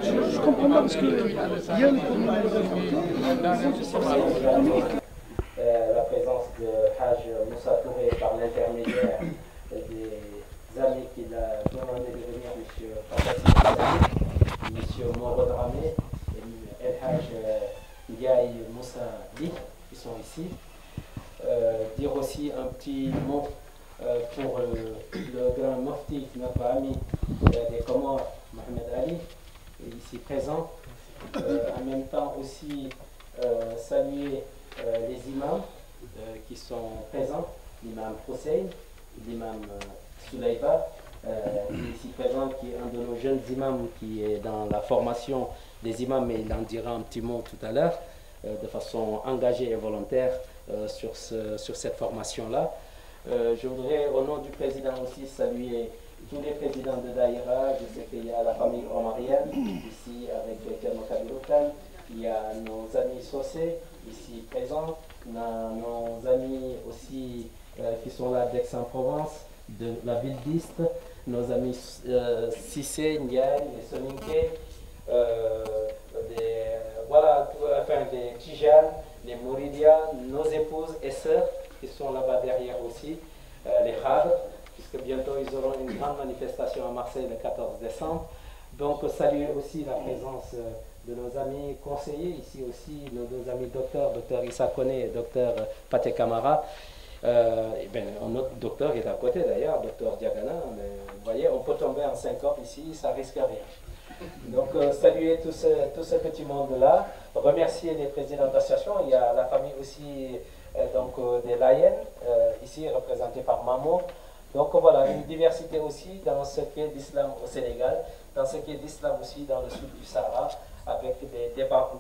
Je comprends pas parce que il y a la présence de Haj Moussa Touré par l'intermédiaire des amis qu'il a demandé de venir, M. M. Moro Dramé et El Haj Ndiaye Moussa Li, qui sont ici. Dire aussi un petit mot pour le grand mufti, notre ami des Comores, Mohamed Ali, ici présent. En même temps aussi saluer les imams qui sont présents, l'imam Hussein, l'imam Soulaïba, ici présent, qui est un de nos jeunes imams qui est dans la formation des imams, mais il en dira un petit mot tout à l'heure, de façon engagée et volontaire sur cette formation-là. Je voudrais, au nom du président aussi, saluer tous les présidents de Daïra. Je sais qu'il y a la famille omarienne, ici avec Kermo Kabiroukan. Il y a nos amis Sossé, ici présents. On a nos amis aussi qui sont là d'Aix-en-Provence, de la ville d'Ist. Nos amis Sissé, Ndiaye, les Soninké, des Tijanes, les Mouridia, nos épouses et sœurs qui sont là-bas derrière aussi, les Khadr, puisque bientôt ils auront une grande manifestation à Marseille le 14 décembre. Donc saluer aussi la présence de nos amis conseillers, ici aussi nos amis docteur Issa Koné et docteur Paté Camara. Un autre docteur est à côté d'ailleurs, docteur Diagana, mais vous voyez, on peut tomber en syncope ici, ça risque rien. Donc saluer tout ce petit monde-là, remercier les présidents d'associations. Il y a la famille aussi des Layènes, ici représentée par Mamo. Donc voilà, une diversité aussi dans ce qu'est l'islam au Sénégal, dans ce qu'est l'islam aussi dans le sud du Sahara, avec des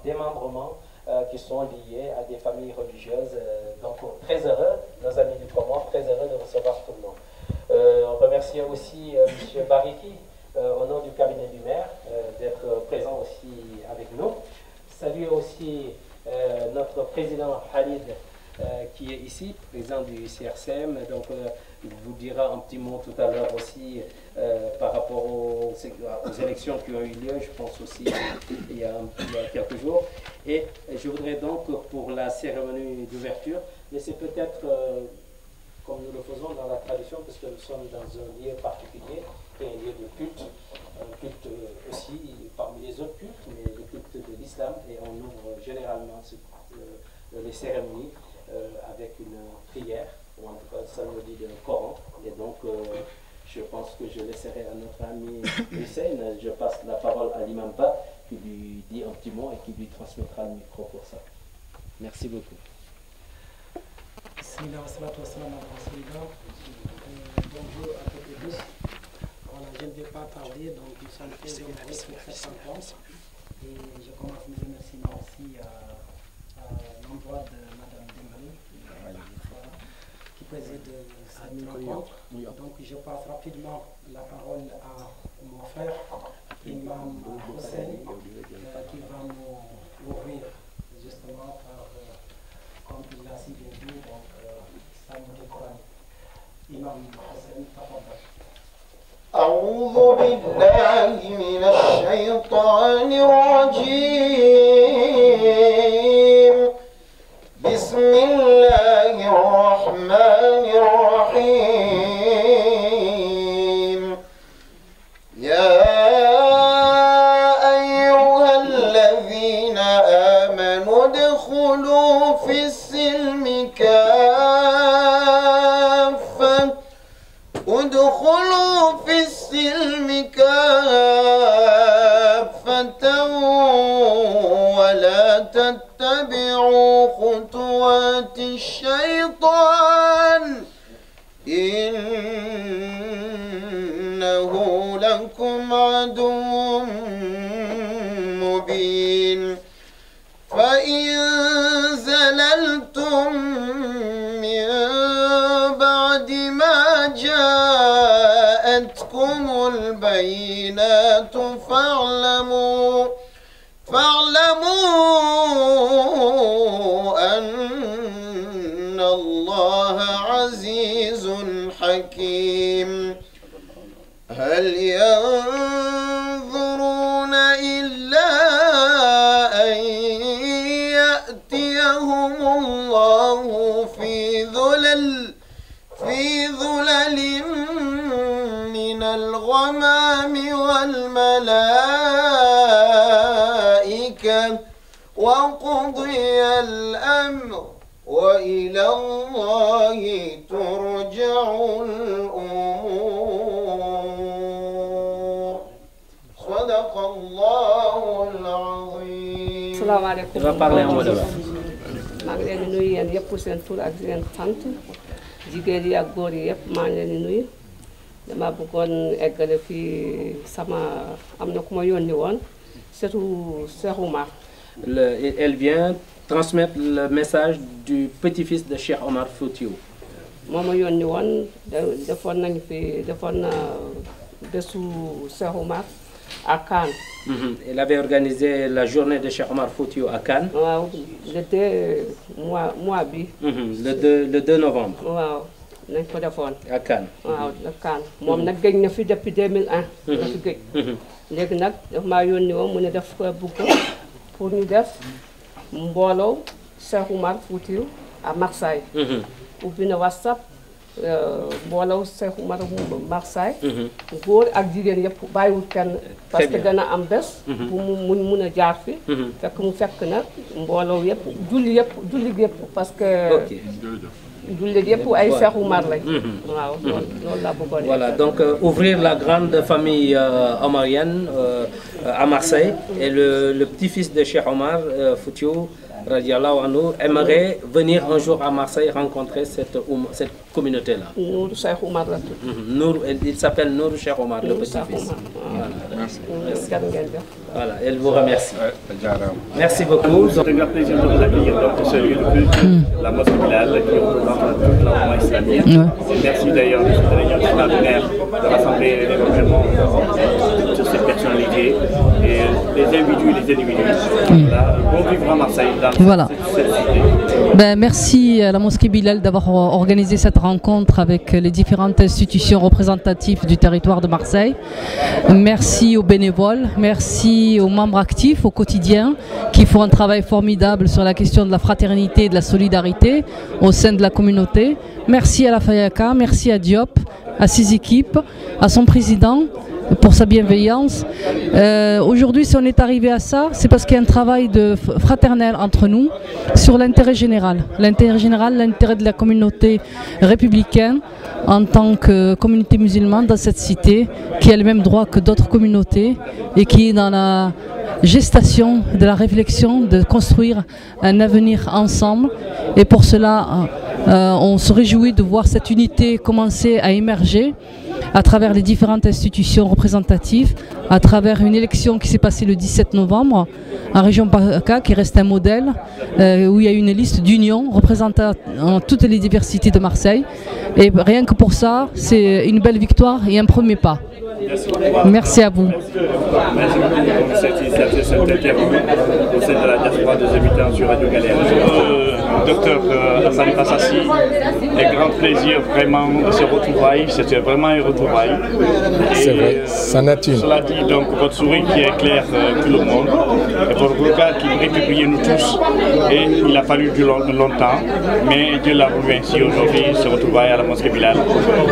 démembrements qui sont liés à des familles religieuses. Donc très heureux, nos amis du Comore, très heureux de recevoir tout le monde. On remercie aussi M. Bariki, au nom du cabinet du maire, d'être présent aussi avec nous. Saluer aussi notre président Khalid, qui est ici, président du CRCM. Donc, il vous dira un petit mot tout à l'heure aussi par rapport aux élections qui ont eu lieu, je pense aussi il y a quelques jours. Et je voudrais donc, pour la cérémonie d'ouverture, laisser peut-être, comme nous le faisons dans la tradition, parce que nous sommes dans un lieu particulier, qui est un lieu de culte, un culte aussi parmi les autres cultes, mais le culte de l'islam, et on ouvre généralement les cérémonies avec une prière, ou en tout cas ça nous dit le Coran. Et donc je pense que je laisserai à notre ami Hussein, je passe la parole à l'imam Ba, qui lui dit un petit mot et qui lui transmettra le micro pour ça. Merci beaucoup. Bonjour à toutes et tous. Voilà, je ne vais pas tarder, donc nous sommes très heureux pour cette rencontre. Et je commence mes remerciements aussi à l'endroit de Mme Dembélé, qui préside cette rencontre. Donc je passe rapidement la parole à mon frère, Imam Hussein, qui va nous ouvrir justement par, comme il l'a si bien dit, donc ça nous décourage. Imam Hussein, tafadhal. أعوذ بالله من الشيطان الرجيم بسم الله الرحمن الرحيم يا أيها الذين آمنوا ادخلوا في السلم كافة ادخلوا في السلم كافة ولا تتبعوا خطوات الشيطان إنه لكم عدو مبين فإن زللتم من بعد ما جاءتكم البينات فاعلموا أن الله عزيز حكيم هل ينظرون إلا أن يأتيهم الله في ظلل من الغمام والملائكة وقضي الأمر وإلى الله ترجع الأمور صدق الله العظيم. السلام عليكم. maa ngi leen di nuyu yéen yëpp seen tur ak seen sant jigéen yi ak góor yi yëpp maa ngi leen di nuyu dama bëggoon eggale fii sama am na ku ma yónni woon surtout Cheikh Oumar. Elle vient transmettre le message du petit-fils de Cheikh Omar Foutiyou. moo ma yónni woon defoon nañu fi defoon bésu Cheikh Oumar à Cannes. Elle avait organisé la journée de Cheikh Omar Foutiyou à Cannes. waaw le 2 mois bi. le 2 novembre. waaw nañ ko defoon. à Cannes. waaw à Cannes moom nag gëj na fi depuis 2001. la fi gëj. léegi nag daf maa yónni woon mu ne daf ko bëgg pour ñu def mbooloo Cheikh Oumar Foutiyou à Marseille. ubbi na WhatsApp mbooloo Cheikh Oumar Marseille. góor ak jigéen yëpp bàyyiwul kenn. parce que dana am bés. bu mu mun a jaar fi. fekk mu fekk na mbooloo yëpp julli yëpp parce que. jullit yëpp ay Cheikh Oumar lañ. waaw loolu laa bëggoon. Voilà, donc ouvrir la grande famille omarienne à Marseille et le petit-fils de Cheikh Omar Foutiyou radiallahu anhu aimerait venir un jour à Marseille rencontrer cette communauté-là. Nourou Cheikh Oumar la tudd. Il s'appelle Nourou Cheikh Omar, le petit-fils. Voilà. Merci. Voilà, elle vous remercie. Merci beaucoup. C'est un grand plaisir de vous accueillir dans ce lieu de culte, la mosquée Bilal, qui représente toute la mouvement islamique. Merci d'ailleurs de cette réunion extraordinaire de rassembler éventuellement toutes ces personnalités et les individus. Bon vivre à Marseille. Voilà. Ben, merci à la mosquée Bilal d'avoir organisé cette rencontre avec les différentes institutions représentatives du territoire de Marseille. Merci aux bénévoles, merci aux membres actifs au quotidien qui font un travail formidable sur la question de la fraternité et de la solidarité au sein de la communauté. Merci à la FAYACA, merci à Diop, à ses équipes, à son président pour sa bienveillance. Aujourd'hui, si on est arrivé à ça, c'est parce qu'il y a un travail fraternel entre nous sur l'intérêt général. L'intérêt général, l'intérêt de la communauté républicaine en tant que communauté musulmane dans cette cité qui a les mêmes droits que d'autres communautés et qui est dans la gestation de la réflexion de construire un avenir ensemble. Et pour cela, on se réjouit de voir cette unité commencer à émerger à travers les différentes institutions représentatives, à travers une élection qui s'est passée le 17 novembre en région PACA, qui reste un modèle, où il y a une liste d'union représentant toutes les diversités de Marseille. Et rien que pour ça, c'est une belle victoire et un premier pas. Merci à vous. Merci beaucoup pour cette interview au sein de la diaspora des habitants sur Radio Galère. Docteur Hassan Assassi, un grand plaisir vraiment de ce retrouvailles, c'était vraiment un retrouvaille. C'est vrai, ça n'a une. Cela dit donc votre sourire qui éclaire tout le monde, et votre regard qui républie nous tous, et il a fallu longtemps, mais Dieu l'a voulu ainsi aujourd'hui, ce retrouvaille à la mosquée Bilal,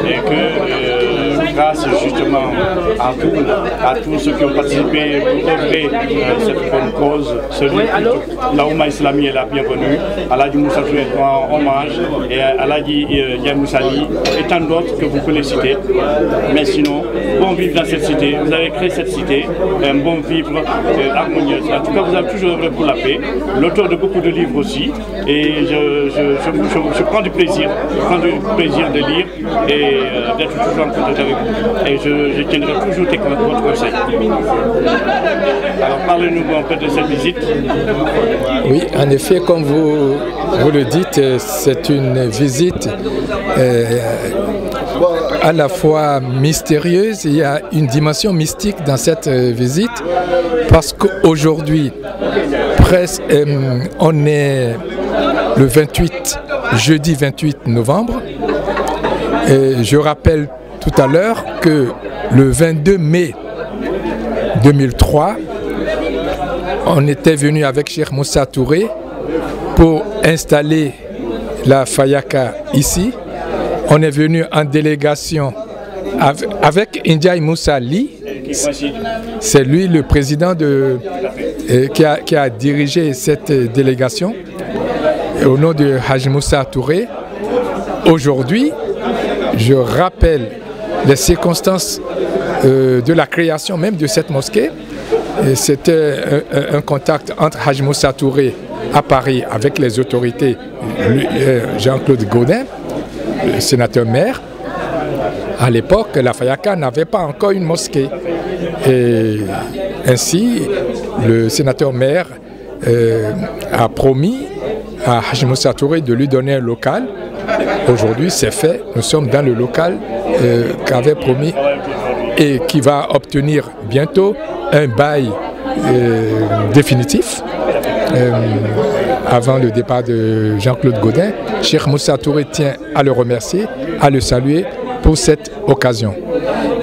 et que grâce justement à tous ceux qui ont participé pour œuvrer cette bonne cause, la Oumma Islami est la bienvenue, Aladji Moussa Touré rend hommage, et Aladji Yamoussali, et tant d'autres que vous pouvez citer. Mais sinon, bon vivre dans cette cité, vous avez créé cette cité, un bon vivre harmonieuse. En tout cas, vous avez toujours œuvré pour la paix, l'auteur de beaucoup de livres aussi, et je prends du plaisir de lire et d'être toujours en contact avec vous. Et je tiendrai toujours votre conseil. Alors parlez-nous un peu de cette visite. Oui, en effet, comme vous le dites, c'est une visite à la fois mystérieuse. Il y a une dimension mystique dans cette visite parce qu'aujourd'hui, presque, on est le 28 jeudi 28 novembre. Et je rappelle tout à l'heure que le 22 mai 2003, on était venu avec Cheikh Moussa Touré pour installer la Fayaka ici. On est venu en délégation avec Ndiaye Moussa Ly. C'est lui le président qui a dirigé cette délégation au nom de Haj Moussa Touré. Aujourd'hui, je rappelle les circonstances de la création même de cette mosquée. C'était un contact entre Haj Moussa Touré à Paris avec les autorités, Jean-Claude Gaudin, le sénateur maire. À l'époque, la Fayaka n'avait pas encore une mosquée. Et ainsi, le sénateur maire a promis à Haj Moussa Touré de lui donner un local. Aujourd'hui, c'est fait. Nous sommes dans le local qu'avait promis et qui va obtenir bientôt un bail définitif avant le départ de Jean-Claude Gaudin. Cheikh Moussa Touré tient à le remercier, à le saluer pour cette occasion.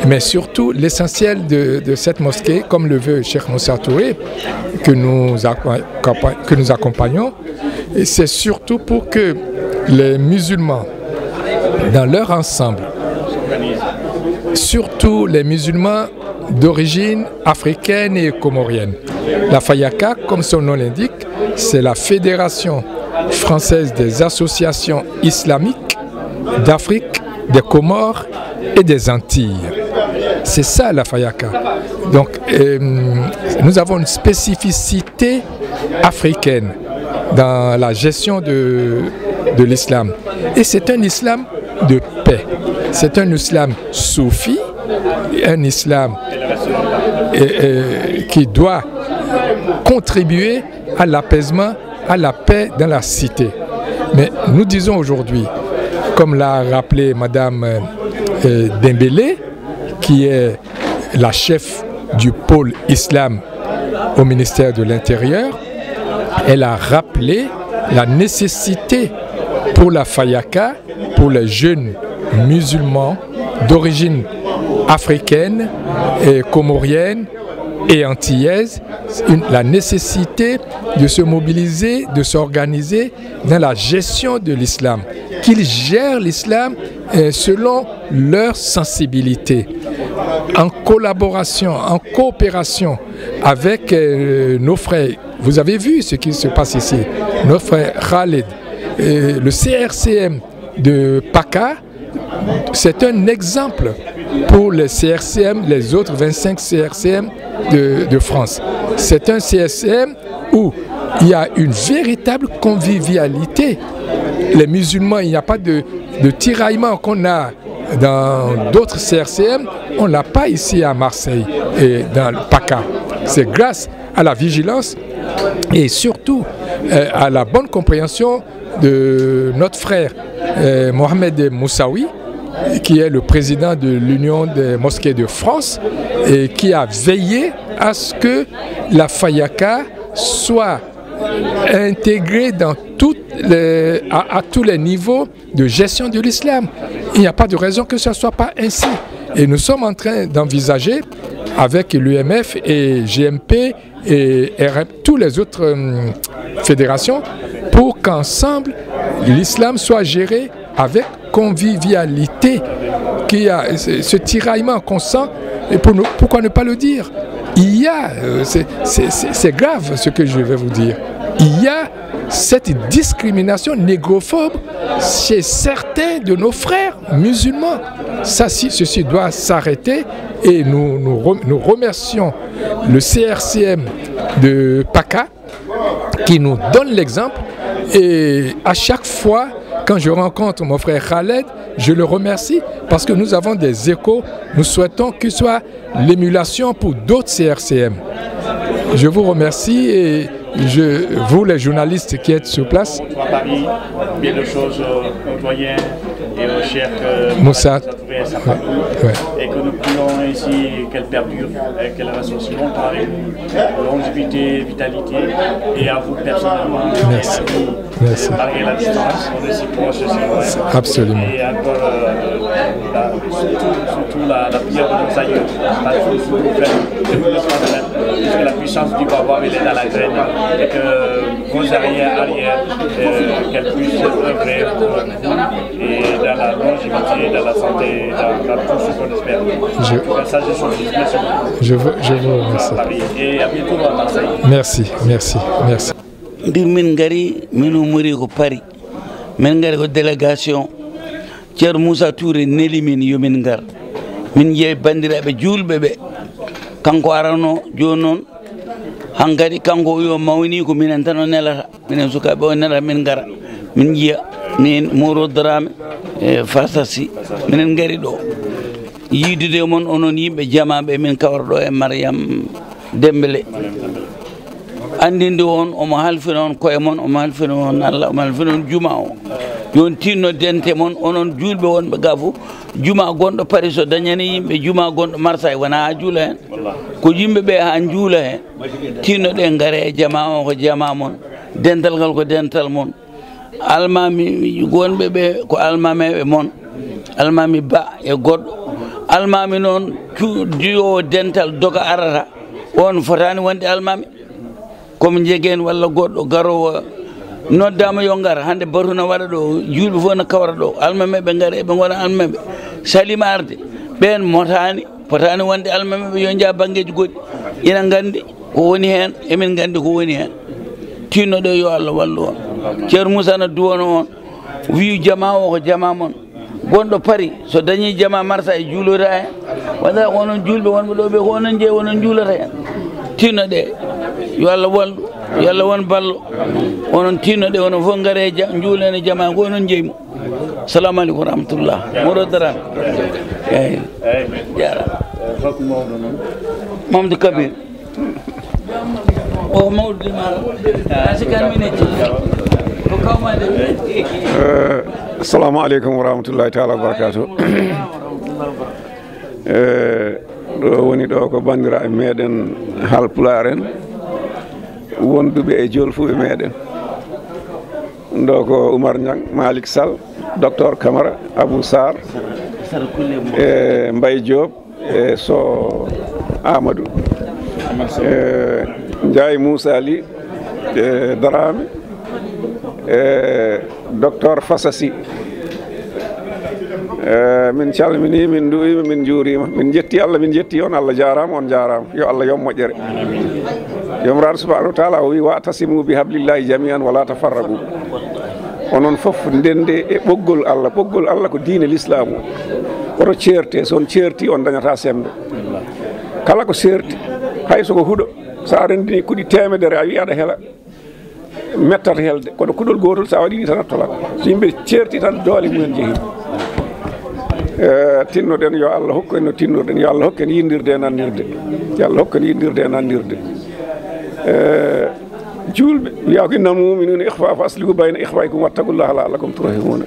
Mais surtout, l'essentiel de cette mosquée, comme le veut Cheikh Moussa Touré, que nous accompagnons, c'est surtout pour que les musulmans, dans leur ensemble, surtout les musulmans d'origine africaine et comorienne. La Fayaka, comme son nom l'indique, c'est la Fédération française des associations islamiques d'Afrique, des Comores et des Antilles. C'est ça la Fayaka. Donc nous avons une spécificité africaine dans la gestion de l'islam. Et c'est un islam de paix. C'est un islam soufi, un islam qui doit contribuer à l'apaisement, à la paix dans la cité. Mais nous disons aujourd'hui, comme l'a rappelé Madame Dembélé, qui est la chef du pôle islam au ministère de l'Intérieur, elle a rappelé la nécessité pour la Fayaka, pour les jeunes musulmans d'origine africaine, et comorienne et antillaise, la nécessité de se mobiliser, de s'organiser dans la gestion de l'islam, qu'ils gèrent l'islam selon leur sensibilité, en collaboration, en coopération avec nos frères. Vous avez vu ce qui se passe ici, notre frère Khaled, le CRCM de PACA, c'est un exemple pour les CRCM, les autres 25 CRCM de France. C'est un CRCM où il y a une véritable convivialité. Les musulmans, il n'y a pas de tiraillement qu'on a dans d'autres CRCM, on ne l'a pas ici à Marseille et dans le PACA. C'est grâce à la vigilance et surtout à la bonne compréhension de notre frère Mohamed Moussaoui, qui est le président de l'Union des mosquées de France et qui a veillé à ce que la Fayaka soit intégrée dans à tous les niveaux de gestion de l'islam. Il n'y a pas de raison que ce ne soit pas ainsi. Et nous sommes en train d'envisager avec l'UMF et GMP et RM, toutes les autres fédérations, pour qu'ensemble l'islam soit géré avec convivialité, qu'il y a ce tiraillement qu'on sent, et pourquoi ne pas le dire? Il y a, c'est grave ce que je vais vous dire, il y a cette discrimination négrophobe chez certains de nos frères musulmans. Ceci doit s'arrêter et nous remercions le CRCM de PACA qui nous donne l'exemple, et à chaque fois quand je rencontre mon frère Khaled, je le remercie parce que nous avons des échos. Nous souhaitons que ce soit l'émulation pour d'autres CRCM. Je vous remercie et vous les journalistes qui êtes sur place. À Paris, bien de choses aux doyens et aux chefs Moussa. et que que nous prions ici qu'elle perdure et qu'elle reste aussi longtemps avec nous. Longévité, vitalité, et à vous personnellement. Merci. Merci. Malgré la distance, on est si proches aussi. Absolument. Et encore, surtout la prière de nos aïeux, puisque la puissance du Baba elle est dans la graine, et que vos arrière, qu'elle puisse œuvrer pour vous, et dans la longévité, dans la santé, dans tout ce qu'on espère. Ça, je suis fils, merci beaucoup. Je vous remercie. Et à bientôt à Marseille. Merci, merci, merci. Min gari minu muri ko pari min gari ko délégation Ceerno Moussa Touré neli min yo min gar min jeeyi bandiraɓe julɓe ɓe kanko arano joni noon hankadi kanko yo mawni ko minen tan o nelata minen sukaɓe o nelata min gara min jiya min Moro Drame e Fasasi minen gari ɗo yiidude mon onon yimɓe jamaɓe min kawra ɗo e Mariam Dembélé andinde on omo halfino on koye mon omo halfino on Allah omo halfino on juma o joni tinno dente mon onon julɓe wonɓe ga fof juma gonɗo Paris so dañani yimɓe juma gonɗo Marseille wona ha juula hen ko yimɓeɓe ha juula hen tinno ɗe gaare e jama o ko jama mon dental ngal ko dental mon almami gonɓe ɓe ko almameɓe mon almami ba e goɗɗo almami noon cuudiyo dental doga arata on fotani wonde almami comme jegen walla goɗɗo garowo noddama yo gar hande batuna waɗa ɗo julɓe fof ne kawra ɗo almameɓe gaare ɓe gona almameɓe salima arde ɓen potani wonde almameɓe yo jaa banggueji goɗɗi ina gandi ko woni hen emin gandi ko woni hen tinnoɗo yo Allah wallu on Ceerno Moussa no duwono on wi jama o ko jama mon gonɗo Paris so dañi jama Marseille juulota hen wanda ko onon julɓe wonɓe ɗo ɓe ko onon jeeyi onon juulata hen tinnoɗe yo Allah wallu yo Allah won ballo onon tinnoɗe onon fof gaare juulene jama ko onon jeeymo salamu aleykum rahmatullah Moro Drame eyyi jarama Mamadou Kabir o mawɗo dimara asikan mine ko kawmade assalamu aleykum wa rahmatullahi taala wa barakatuh ɗo woni ɗo ko bandiraɓe meɗen Halpulaar en wonduɓe e jolfuɓe meɗen ɗo ko Oumar Niang Malick Sall docteur Camara Abou Sarr e Mbaye Diop e so Amadou Ndiaye Moussa Ly e Darame e docteur Fasasi min calmini min duwima min juurima min jetti Allah min jetti on Allah jarama on jarama yo Allah yom moƴƴere yomraɗo subhanahu wa taala o wi wa'tasimu bi hablillahi jami'an wala tafarraqu onon fof ndende e ɓoggol Allah ko diine l'islam o oto ceerte son ceerti on dañata sembe kala ko serti hay soko huuɗo sa rendini kuuɗi temedere a wi aɗa heela mettata helde kono kuɗol gotol sa waɗini tan a tolat so yimɓe ceerti tan doole mumen jeehi tinnoɗen yo Allah hokku en no tinnorɗen yo Allah hokku en yindirde e nannirde yo Allah hokku en yindirde e nannirde julɓe wiya ko innal mu'minuna ikhwa fa aslihu bayna ikhwaykum wattaqullaha la'allakum turhamuna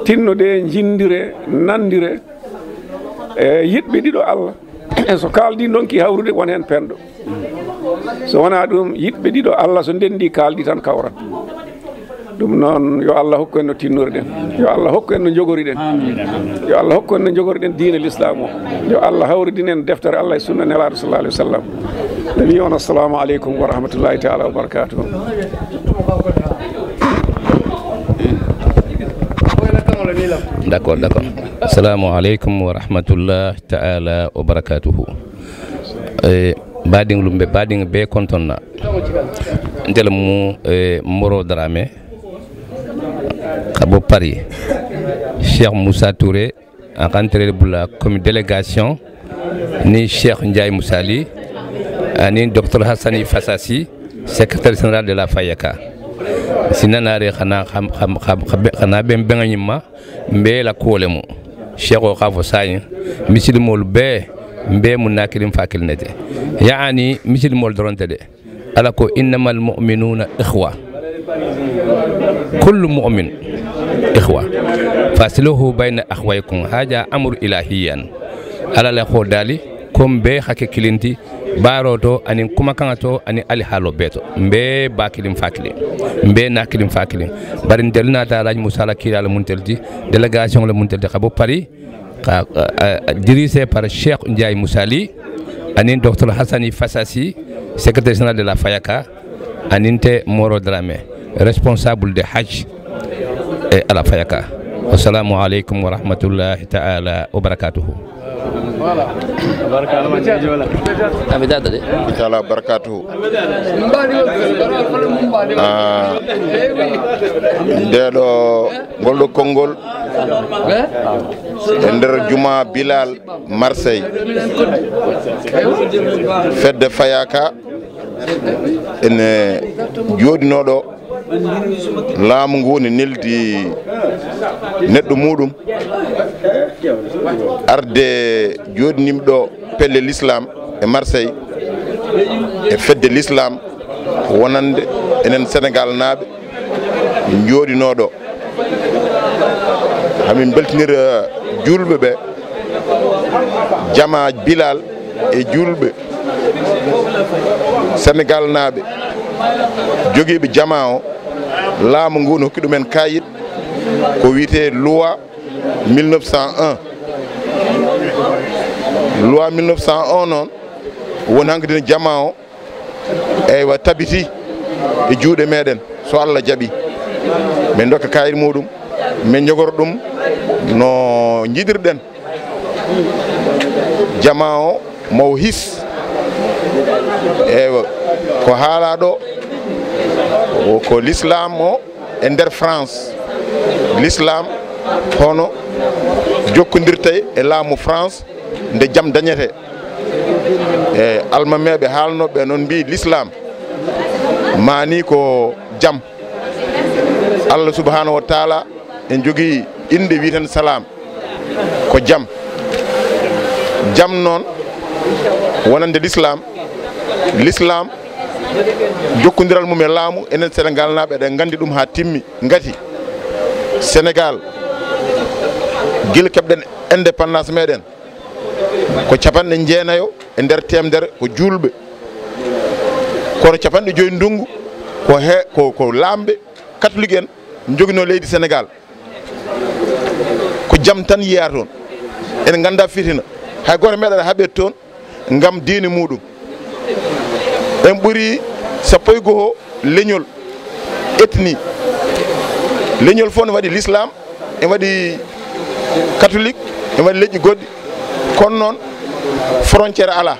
tinnoɗe jindire nandire e yiɗɓe ɗiɗo Allah e so kaldi donki hawrude won hen penɗo so wona ɗum yiɗɓe ɗiɗo Allah so ndendi kaldi tan kawrat ɗum noon yo Allah hokku en no tinnorɗen yo Allah hokku en no jogoriɗen yo Allah hokku en no jogoriɗen diine l'islam o yo Allah hawridinen deftere Allah e sunna nelaɗo sallallahu alaihi wasallam mi wi on assalamu aleykum wa rahmatullahi taala wa barakatuh. D'accord. Assalamu aleykum wa rahmatullahi taala wa barakatuhu. Bading lumbe bading be kontonna ndel mu Moro Drame kabo Paris Cheikh Moussa Touré en rentré bula comme délégation ni Cheikh Ndiaye Moussa Ly ni docteur Hassani Fasasi secrétaire général de la Fayaka sinanare xana ben benganyima mbe la kolemu Cheikh o xafo sayin misilmol be mbe munakirim fakil nete yaani misilmol doronte de ala ko innamal mu'minuna ikhwa kullu mu'min ikhwa fasiluhu bayna akhwaykum haja amru ilahiyan ala la ko dali kombe hake kilinti baroto anin kuma kangato ani ali halo beto mbe bakilim fakili mbe nakilim fakili bari delna ta raj musala kila muntelti délégation le muntelti khabo Paris dirigé par Cheikh Ndiaye Moussali anin docteur Hassani Fassassi secrétaire général de la Fayaka aninte Moro Dramé responsable de Hajj et à la Fayaka. Assalamu alaikum wa rahmatullahi ta'ala wa barakatuhu. Voilà. Ta'ala barakatuhu. Ndeɗo ngolɗo konngol e nder Juma Bilal Marseille fedde Fayaka ene jooɗinoɗo laamu ngu ne neldi neɗɗo muɗum arde jooɗinimɗo pelle l'islam e Marseille e fedde l'islam wonande enen Sénégal naaɓe jooɗinoɗo hamin beltinira julɓe ɓe jama Bilal e julɓe Sénégal naaɓe jogiiɓe jama o laamu ngu no hokki ɗumen kayit ko wiyete loi 1901 loi 1901 noon woni hankkadi jama o eywa tabiti e juuɗe meɗen so Allah jaaɓi min dokka kayit muɗum min jogoro ɗum no jiɗirɗen jama o maw his eywa ko haalaɗo ko l'islam o e nder France l'islam hono jokkodirtay e laamu France nde jam dañete e almameɓe haalnoɓe noon mbi l'islam mani ko jam Allah subhanahu wa taala en jogui inde witen salam ko jam jam noon wonande l'islam jokkodiral mum e laamu enen Sénégal naaɓe eɗen gandi ɗum ha timmi gati Sénégal guila keɓɗen indépendance meɗen ko capanɗe jeenayo e nder temedere ko julɓe kono capanɗe joyi ndungu ko lamɓe catholique en joguino leydi Sénégal ko jaam tan yiya toon ene ganda fitina hay goto meeɗa haaɓet toon gam diine muɗum en ɓuuri sappo e goho leñol ethnie leñol fof ne waɗi l'islam en waɗi catholique en waɗi leƴƴi goɗɗi kono noon frontiére ala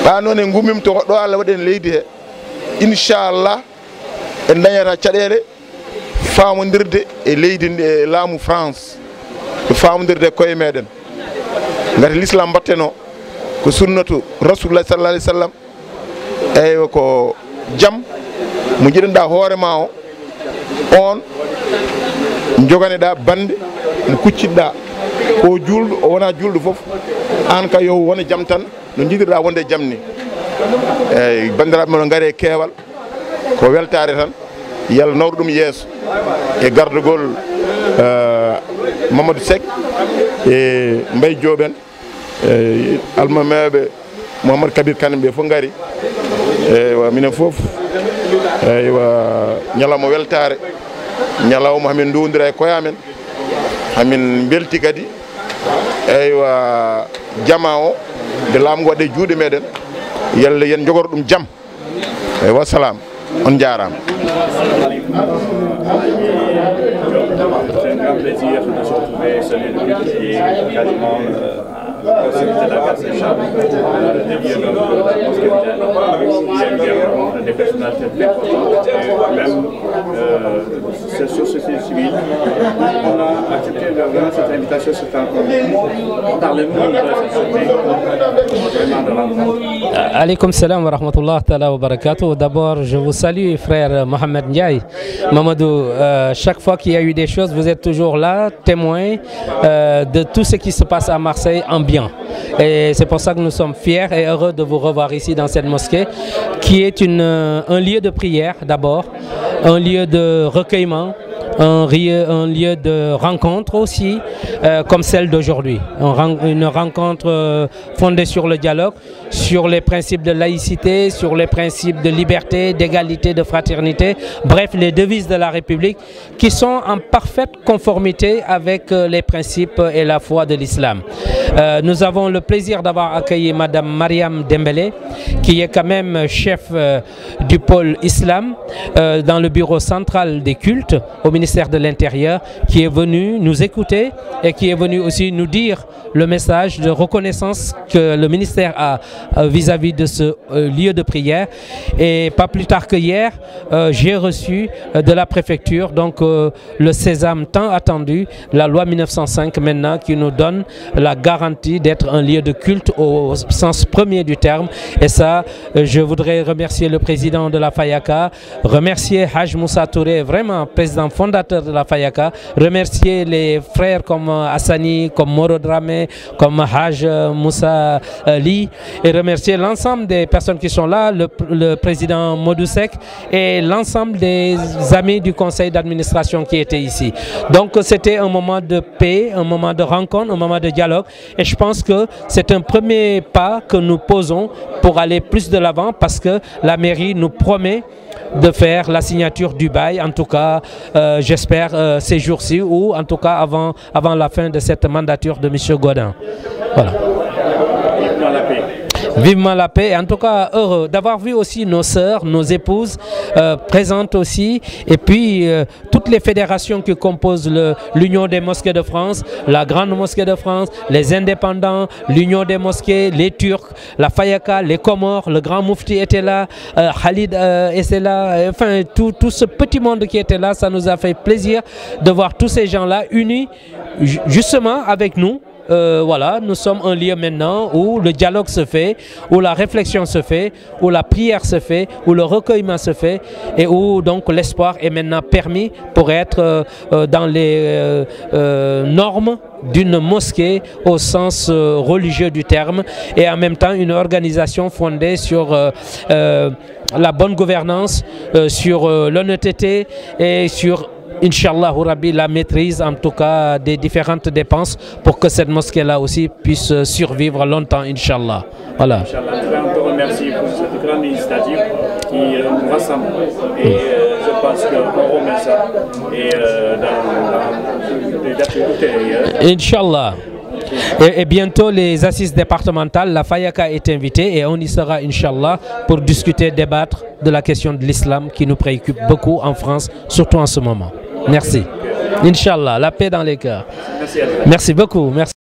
ɓa noon en gummima to ɗo Allah waɗi en leydi he inchallah en dañata caɗele famodirde e leydi e laamu France e famodirde koye meɗen gati l'islam mbatteno ko sunnatu rasulullah sallallah alih w sallam eyyi ko jaam mo jiɗanɗa hoorema o on joganeɗa bande mo kucciɗɗa ko julɗo o wona julɗo foof an ka yo wona jaam tan no jiɗirɗa wonde jaam ni eyyi bandiraɓe mono gaare keewal ko weltare tan yalla nawru ɗum yeeso e gardugol Mamadou Seck e Mbaye Diop en almameɓe Mouhamadou Kabir Kane ɓe fof gari eywa minen fof eywa ñalawma weltare ñalawma hamin dowdira e koyamen hamin belti kadi eywa jama o nde laamu waɗe juuɗe meɗen yalla yen jogoro ɗum jaam eyyi wassalam on jarama. C'est un grand plaisir de se retrouver ce lieu qui est quasiment de la case de Charles, le lieu de la mosquée de Diane, des personnalités très importantes. Même sur ce civil, on a accepté vraiment cette invitation, cette rencontre. Parlez-nous de cette journée, vraiment de rencontre. Alaykoum salam wa rahmatullah ta'ala wa barakatuh. D'abord, je vous salue, frère Mohamed Ndiaye. Mamadou, chaque fois qu'il y a eu des choses, vous êtes toujours là, témoin de tout ce qui se passe à Marseille en bien. Et c'est pour ça que nous sommes fiers et heureux de vous revoir ici dans cette mosquée, qui est un lieu de prière d'abord, un lieu de recueillement, un lieu de rencontre aussi, comme celle d'aujourd'hui. Une rencontre fondée sur le dialogue, sur les principes de laïcité, sur les principes de liberté, d'égalité, de fraternité, bref, les devises de la République qui sont en parfaite conformité avec les principes et la foi de l'islam. Nous avons le plaisir d'avoir accueilli Madame Mariam Dembélé, qui est quand même chef du pôle islam dans le bureau central des cultes au ministère de l'Intérieur, qui est venu nous écouter et qui est venu aussi nous dire le message de reconnaissance que le ministère a vis-à-vis de ce lieu de prière. Et pas plus tard que hier, j'ai reçu de la préfecture donc le sésame tant attendu, la loi 1905 maintenant, qui nous donne la garantie d'être un lieu de culte au sens premier du terme. Et ça, je voudrais remercier le président de la Fayaka, remercier Haj Moussa Touré, vraiment président fondateur de la Fayaka, remercier les frères comme Hassani, comme Moro Dramé, comme Haj Moussa Li, et remercier l'ensemble des personnes qui sont là, le président Modoussek et l'ensemble des amis du conseil d'administration qui étaient ici. Donc c'était un moment de paix, un moment de rencontre, un moment de dialogue, et je pense que c'est un premier pas que nous posons pour aller plus de l'avant, parce que la mairie nous promet de faire la signature du bail, en tout cas j'espère ces jours-ci, ou en tout cas avant la fin de cette mandature de M. Godin. Voilà. Vivement la paix, et en tout cas heureux d'avoir vu aussi nos sœurs, nos épouses présentes aussi, et puis toutes les fédérations qui composent l'Union des mosquées de France, la Grande Mosquée de France, les indépendants, l'Union des mosquées, les Turcs, la Fayaka, les Comores, le Grand Moufti était là, Khalid était là, enfin tout ce petit monde qui était là. Ça nous a fait plaisir de voir tous ces gens-là unis justement avec nous. Voilà, nous sommes un lieu maintenant où le dialogue se fait, où la réflexion se fait, où la prière se fait, où le recueillement se fait, et où donc l'espoir est maintenant permis pour être dans les normes d'une mosquée au sens religieux du terme, et en même temps une organisation fondée sur la bonne gouvernance, sur l'honnêteté et sur Inch'Allah Rabbi, la maîtrise en tout cas des différentes dépenses pour que cette mosquée-là aussi puisse survivre longtemps, Inch'Allah. Voilà. Inch'Allah, on te remercie pour cette grande initiative qui nous rassemble. Et je pense qu'on remet ça dans les dates ultérieures. Inch'Allah. Et bientôt les assises départementales, la Fayaka est invitée et on y sera Inch'Allah pour discuter, débattre de la question de l'islam qui nous préoccupe beaucoup en France, surtout en ce moment. Merci. Inch'Allah, la paix dans les cœurs. Merci beaucoup. Merci.